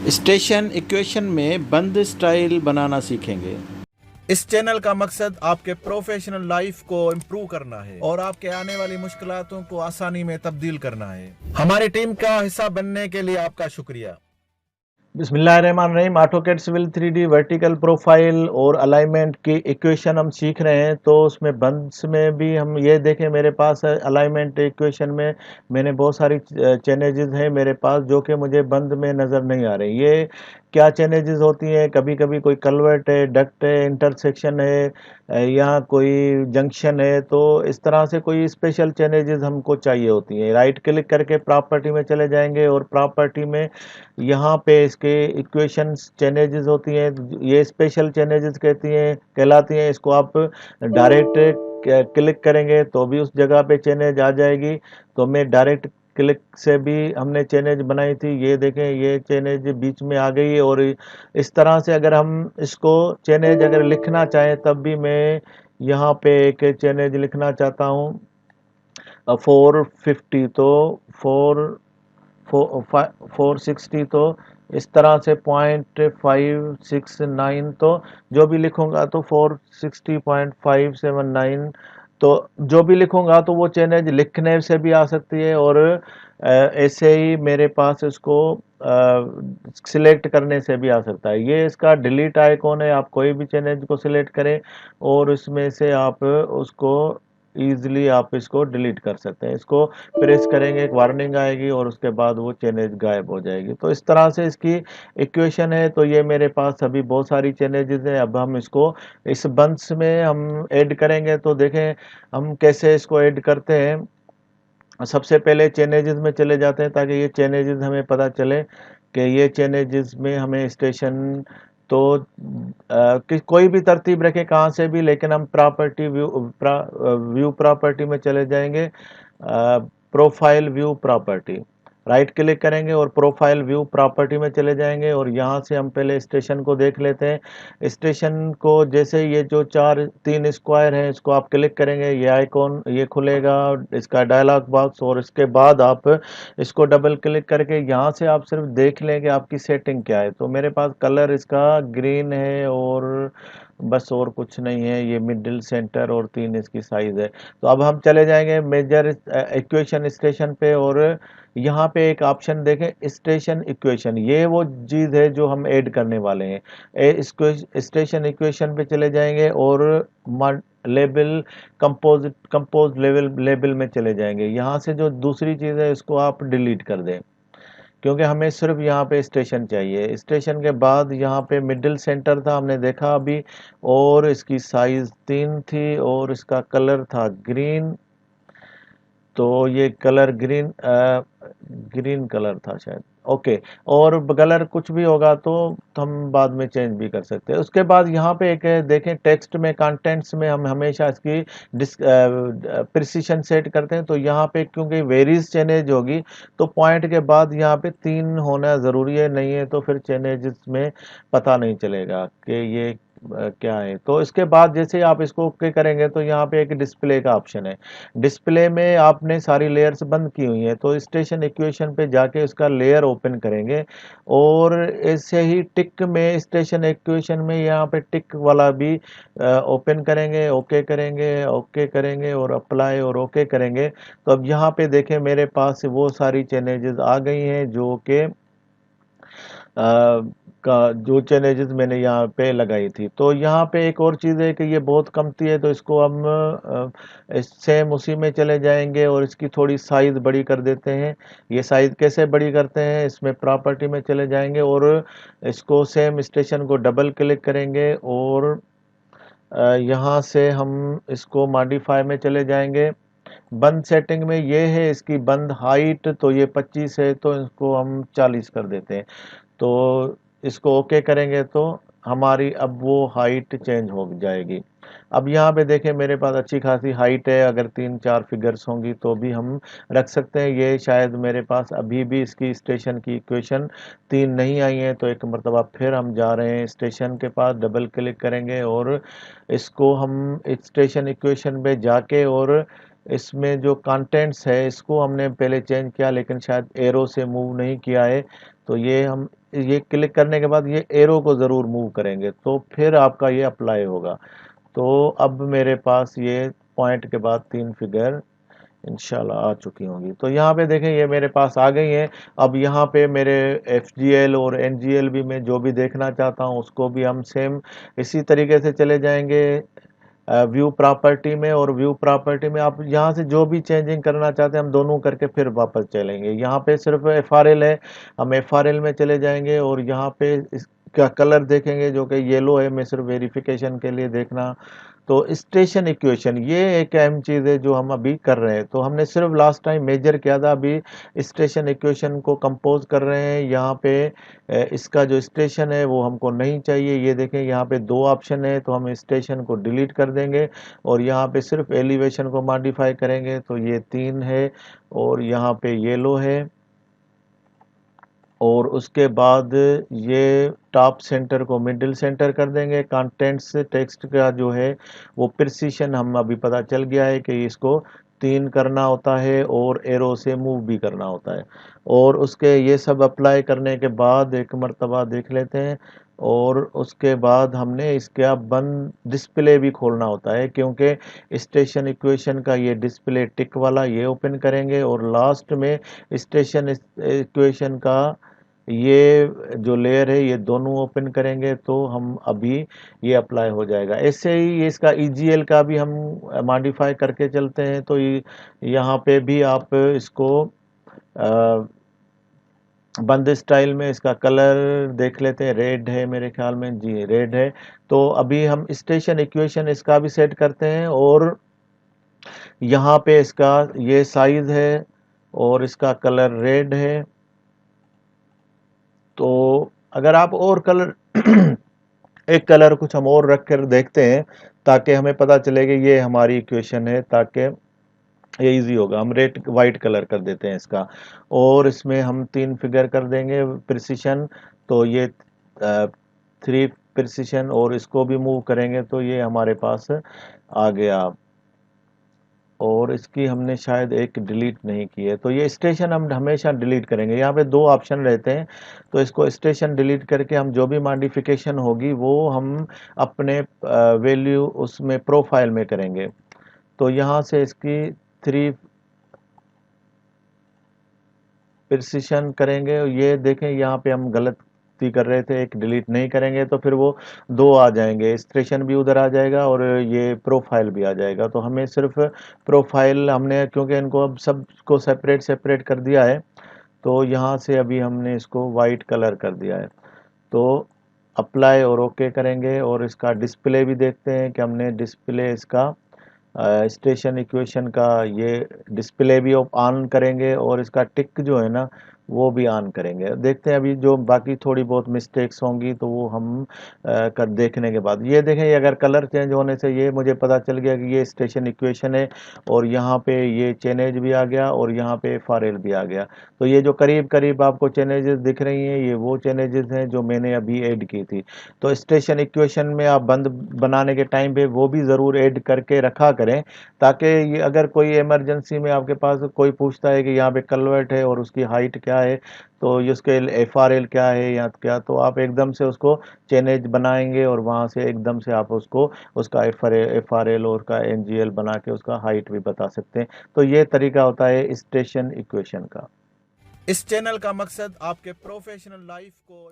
Station equation में बंद style बनाना सीखेंगे। इस चैनल का मकसद आपके प्रोफेशनल लाइफ को इम्प्रूव करना है और आपके आने वाली मुश्किलातों को आसानी में तब्दील करना है। हमारी टीम का हिस्सा बनने के लिए आपका शुक्रिया। बिस्मिल्लाहिर्रहमानिर्रहीम। AutoCAD civil 3D vertical profile और अलाइनमेंट की इक्वेशन हम सीख रहे हैं। तो उसमें बंद्स में भी हम ये देखें, मेरे पास अलाइनमेंट इक्वेशन में मैंने बहुत सारी चेंजेस हैं मेरे पास जो कि मुझे बंद में नज़र नहीं आ रही। ये क्या चेंजेस होती हैं? कभी कभी कोई कलवर्ट है, डक्ट है, इंटरसेक्शन है, या कोई जंक्शन है। तो इस तरह से कोई स्पेशल चेंजेस हमको चाहिए होती हैं। राइट क्लिक करके प्रॉपर्टी में चले जाएंगे और प्रॉपर्टी में यहाँ पे इसके इक्वेशंस चेंजेस होती हैं। ये स्पेशल चेंजेस कहलाती हैं। इसको आप डायरेक्ट क्लिक करेंगे तो भी उस जगह पे चेंज आ जाएगी। तो मैं डायरेक्ट क्लिक से भी हमने चेंज बनाई थी। ये देखें, ये चेंज बीच में आ गई। और इस तरह से अगर हम इसको चेंज अगर लिखना चाहें तब भी मैं यहाँ पे एक चेंज लिखना चाहता हूँ 450। तो 460। तो इस तरह से 0.569। तो जो भी लिखूंगा तो 460.579। तो जो भी लिखूंगा तो वो चेंज लिखने से भी आ सकती है और ऐसे ही मेरे पास इसको सिलेक्ट करने से भी आ सकता है। ये इसका डिलीट आइकॉन है। आप कोई भी चेंज को सिलेक्ट करें और इसमें से आप उसको ईजिली आप इसको डिलीट कर सकते हैं। इसको प्रेस करेंगे, एक वार्निंग आएगी और उसके बाद वो चेंजेस गायब हो जाएगी। तो इस तरह से इसकी इक्वेशन है। तो ये मेरे पास अभी बहुत सारी चेंजेस हैं। अब हम इसको इस बंच में हम ऐड करेंगे। तो देखें हम कैसे इसको ऐड करते हैं। सबसे पहले चेंजेस में चले जाते हैं ताकि ये चेंजेस हमें पता चले कि ये चेंजेस में हमें स्टेशन तो कोई भी तरतीब रखें कहाँ से भी, लेकिन हम प्रॉपर्टी व्यू प्रॉपर्टी में चले जाएंगे। Profile view property right click करेंगे और प्रोफाइल व्यू प्रॉपर्टी में चले जाएंगे और यहाँ से हम पहले स्टेशन को देख लेते हैं। स्टेशन को जैसे ये जो तीन स्क्वायर है इसको आप क्लिक करेंगे, ये आइकॉन ये खुलेगा, इसका डायलॉग बॉक्स। और इसके बाद आप इसको डबल क्लिक करके यहाँ से आप सिर्फ देख लें कि आपकी सेटिंग क्या है। तो मेरे पास कलर इसका ग्रीन है और बस और कुछ नहीं है। ये मिडिल सेंटर और 3 इसकी साइज है। तो अब हम चले जाएंगे मेजर इक्वेशन स्टेशन पे और यहाँ पे एक ऑप्शन देखें स्टेशन इक्वेशन। ये वो चीज़ है जो हम ऐड करने वाले हैं। इसको स्टेशन इक्वेशन पे चले जाएंगे और लेबल कंपोज लेबल में चले जाएंगे। यहाँ से जो दूसरी चीज़ है इसको आप डिलीट कर दें क्योंकि हमें सिर्फ यहाँ पे स्टेशन चाहिए। स्टेशन के बाद यहाँ पे मिडिल सेंटर था, हमने देखा अभी, और इसकी साइज 3 थी और इसका कलर था ग्रीन। तो ये कलर ग्रीन कलर था शायद। ओके। और कलर कुछ भी होगा तो हम बाद में चेंज भी कर सकते हैं। उसके बाद यहाँ पे एक देखें टेक्स्ट में कंटेंट्स में हम हमेशा इसकी प्रिसिशन सेट करते हैं। तो यहाँ पे क्योंकि वेरीज चेंज होगी तो पॉइंट के बाद यहाँ पे 3 होना ज़रूरी है, नहीं है तो फिर चेंजेस में पता नहीं चलेगा कि ये क्या है। तो इसके बाद जैसे आप इसको ओके करेंगे तो यहाँ पे एक डिस्प्ले का ऑप्शन है। डिस्प्ले में आपने सारी लेयर्स बंद की हुई हैं तो स्टेशन इक्वेशन पे जाके उसका लेयर ओपन करेंगे और ऐसे ही टिक में स्टेशन इक्वेशन में यहाँ पे टिक वाला भी ओपन करेंगे, ओके करेंगे और अप्लाई और ओके करेंगे। तो अब यहाँ पे देखें मेरे पास वो सारी चेंजेस आ गई हैं जो कि का जो चेंजेस मैंने यहाँ पे लगाई थी। तो यहाँ पे एक और चीज़ है कि ये बहुत कमती है तो इसको हम सेम उसी में चले जाएंगे और इसकी थोड़ी साइज़ बड़ी कर देते हैं। ये साइज़ कैसे बड़ी करते हैं, इसमें प्रॉपर्टी में चले जाएंगे और इसको सेम स्टेशन को डबल क्लिक करेंगे और यहाँ से हम इसको मॉडिफाई में चले जाएंगे। बंद सेटिंग में ये है इसकी बंद हाइट, तो ये 25 है तो इसको हम 40 कर देते हैं। तो इसको ओके करेंगे तो हमारी अब वो हाइट चेंज हो जाएगी। अब यहाँ पे देखें मेरे पास अच्छी खासी हाइट है, अगर 3-4 फिगर्स होंगी तो भी हम रख सकते हैं। ये शायद मेरे पास अभी भी इसकी स्टेशन की इक्वेशन 3 नहीं आई है तो एक मरतबा फिर हम जा रहे हैं स्टेशन के पास, डबल क्लिक करेंगे और इसको हम स्टेशन इक्वेशन पे जाके और इसमें जो कंटेंट्स है इसको हमने पहले चेंज किया, लेकिन शायद एरो से मूव नहीं किया है। तो ये क्लिक करने के बाद ये एरो को ज़रूर मूव करेंगे तो फिर आपका ये अप्लाई होगा। तो अब मेरे पास ये पॉइंट के बाद 3 फिगर इंशाल्लाह आ चुकी होंगी। तो यहाँ पे देखें ये मेरे पास आ गई हैं। अब यहाँ पे मेरे FGL और NGL भी मैं जो भी देखना चाहता हूँ उसको भी हम सेम इसी तरीके से चले जाएंगे व्यू प्रॉपर्टी में, और व्यू प्रॉपर्टी में आप यहाँ से जो भी चेंजिंग करना चाहते हैं हम दोनों करके फिर वापस चलेंगे। यहाँ पे सिर्फ FRL है, हम FRL में चले जाएंगे और यहाँ पे इसका कलर देखेंगे जो कि येलो है, मैं सिर्फ वेरिफिकेशन के लिए देखना। तो स्टेशन इक्वेशन ये एक अहम चीज़ है जो हम अभी कर रहे हैं। तो हमने सिर्फ लास्ट टाइम मेजर किया था, अभी स्टेशन इक्वेशन को कंपोज कर रहे हैं। यहाँ पे इसका जो स्टेशन है वो हमको नहीं चाहिए। ये देखें यहाँ पे 2 ऑप्शन है, तो हम स्टेशन को डिलीट कर देंगे और यहाँ पे सिर्फ एलिवेशन को मॉडिफाई करेंगे। तो ये 3 है और यहाँ पे येलो है, और उसके बाद ये टॉप सेंटर को मिडिल सेंटर कर देंगे। कंटेंट्स टेक्स्ट का जो है वो प्रिसीशन हम अभी पता चल गया है कि इसको 3 करना होता है और एरो से मूव भी करना होता है। और उसके ये सब अप्लाई करने के बाद एक मर्तबा देख लेते हैं, और उसके बाद हमने इसका बंद डिस्प्ले भी खोलना होता है, क्योंकि स्टेशन इक्वेशन का ये डिस्प्ले टिक वाला ये ओपन करेंगे और लास्ट में स्टेशन इक्वेशन का ये जो लेयर है ये दोनों ओपन करेंगे। तो हम अभी ये अप्लाई हो जाएगा। ऐसे ही इसका EGL का भी हम मॉडिफाई करके चलते हैं। तो यहाँ पे भी आप इसको बंद स्टाइल में इसका कलर देख लेते हैं, रेड है मेरे ख्याल में, जी रेड है। तो अभी हम स्टेशन इक्वेशन इसका भी सेट करते हैं, और यहाँ पे इसका ये साइज है और इसका कलर रेड है। तो अगर आप और कलर एक कलर कुछ हम और रख कर देखते हैं ताकि हमें पता चले कि ये हमारी इक्वेशन है, ताकि ये इजी होगा। हम रेड वाइट कलर कर देते हैं इसका, और इसमें हम 3 फिगर कर देंगे प्रिसिशन। तो ये 3 प्रिसिशन, और इसको भी मूव करेंगे तो ये हमारे पास आ गया। और इसकी हमने शायद एक डिलीट नहीं की है, तो ये स्टेशन हम हमेशा डिलीट करेंगे। यहाँ पे 2 ऑप्शन रहते हैं, तो इसको स्टेशन डिलीट करके हम जो भी मॉडिफिकेशन होगी वो हम अपने वैल्यू उसमें प्रोफाइल में करेंगे। तो यहाँ से इसकी 3 प्रिसिशन करेंगे। ये देखें यहाँ पे हम गलती कर रहे थे, एक डिलीट नहीं करेंगे तो फिर वो 2 आ जाएंगे, स्टेशन भी उधर आ जाएगा और ये प्रोफाइल भी आ जाएगा। तो हमें सिर्फ प्रोफाइल हमने, क्योंकि इनको अब सबको सेपरेट सेपरेट कर दिया है, तो यहाँ से अभी हमने इसको वाइट कलर कर दिया है। तो अप्लाई और ओके करेंगे, और इसका डिस्प्ले भी देखते हैं कि हमने डिस्प्ले इसका स्टेशन इक्वेशन का ये डिस्प्ले भी ऑन करेंगे, और इसका टिक जो है ना वो भी ऑन करेंगे। देखते हैं अभी जो बाकी थोड़ी बहुत मिस्टेक्स होंगी तो वो हम कर देखने के बाद। ये देखें, ये अगर कलर चेंज होने से ये मुझे पता चल गया कि ये स्टेशन इक्वेशन है, और यहाँ पे ये चेनेज भी आ गया और यहाँ पे FRL भी आ गया। तो ये जो करीब करीब आपको चेनेजेस दिख रही हैं ये वो चेनेजेस हैं जो मैंने अभी ऐड की थी। तो स्टेशन इक्वेशन में आप बंद बनाने के टाइम पे वो भी ज़रूर ऐड करके रखा करें, ताकि ये अगर कोई इमरजेंसी में आपके पास कोई पूछता है कि यहाँ पे कलवर्ट है और उसकी हाइट क्या है, तो ये उसके FRL क्या है या क्या, तो आप एकदम से उसको चेनेज बनाएंगे और वहाँ से एकदम से आप उसको उसका FRL और का NGL बना के उसका हाइट भी बता सकते हैं। तो ये तरीका होता है स्टेशन इक्वेशन का। इस चैनल का मकसद आपके प्रोफेशनल लाइफ को